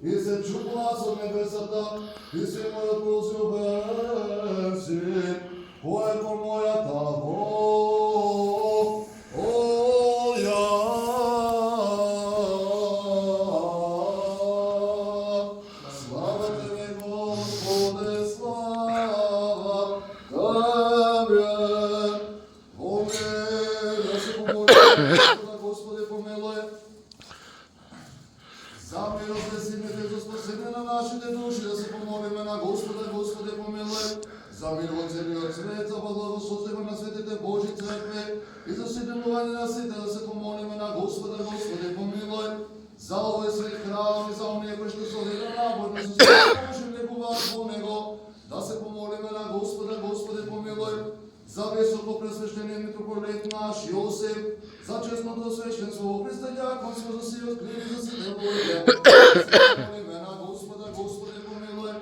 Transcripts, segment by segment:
и се чу глас од небесата, и си мојот возлюбен син, кој е по мојата волја. Слава Тебе, Господе, слава Тебе. Да се помолиме, Господи, помилуј. За мирот на сините, за спасение на нашите души, да се помолиме на Господа, Господи, помилуј. За мир во целиот свет, за благосостојба на светите Божи цркви и за соединување на сите, да се помолиме на Господа, Господи, помилуј. За овој свет храм и за оние кои што се одида наборно, со својот Божи влегуваат во него, да се помолиме на Господа, Господи, помилуј. За високо пресвещениот митрополит наш Јосиф, за честното свештенство во Христа ѓаконство, за сиот клир и за сите луѓе, да се помолиме на Господа, Господи, помилуј.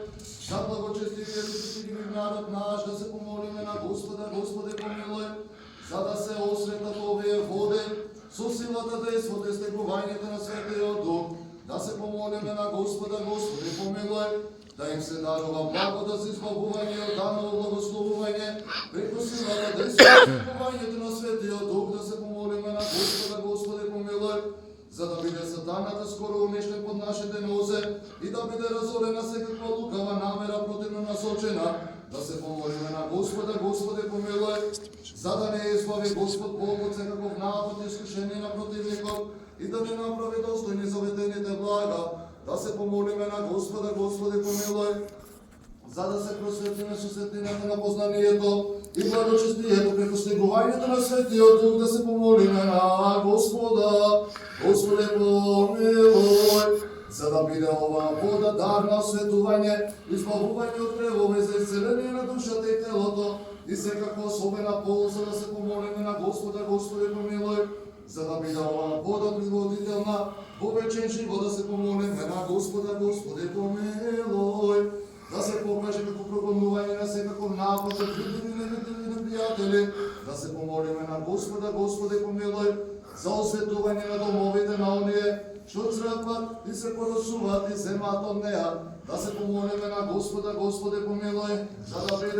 За благочестивиот и светливи народ наш, да се помолиме на Господа, Господи, помилуј. За да се осветат овие води, со силата дејството и стекувањето на Светиот Дух, да се помолиме на Господа, Господи, помилуј. Да им се дарува благода за избавување од даново благословување, преку силата дејството и стекувањето на Светиот Дух, да се помолиме на Господа, Господи, помилуј. За да биде сатаната скоро уништен под нашите нозе и да биде разорена секаква лукава намера противно насочена, да се помолиме на Господа, Господи, помилуј. За да не избави Господ Бог од секаков напад и искушение на противникот и да не направи достојни заветените блага, да се помолиме на Господа, Господи, помилуј. За да се просветиме со светлината на познанието и благочестието преку стигувањето на Светиот Дух, да се помолиме на Господа, Господи, помилуј. За да биде оваа вода дар на осветување, избавување од гревове, за исцеление на душата и телото и секаква особена полза, да се помолиме на Господа, Господи, помилуј. За да биде оваа вода предводителна во вечен живот, да се помолиме на Господа, Господи, помилуј. Да се покаже како прогонување на секаков напад од видливи и невидливи непријатели, да се помолиме на Господа, Господи, помилуј. За осветување на домовите на оние што цркват и се поросуваат и земаат од неа, да се помолиме на Господа, Господи, помилуј. За да биде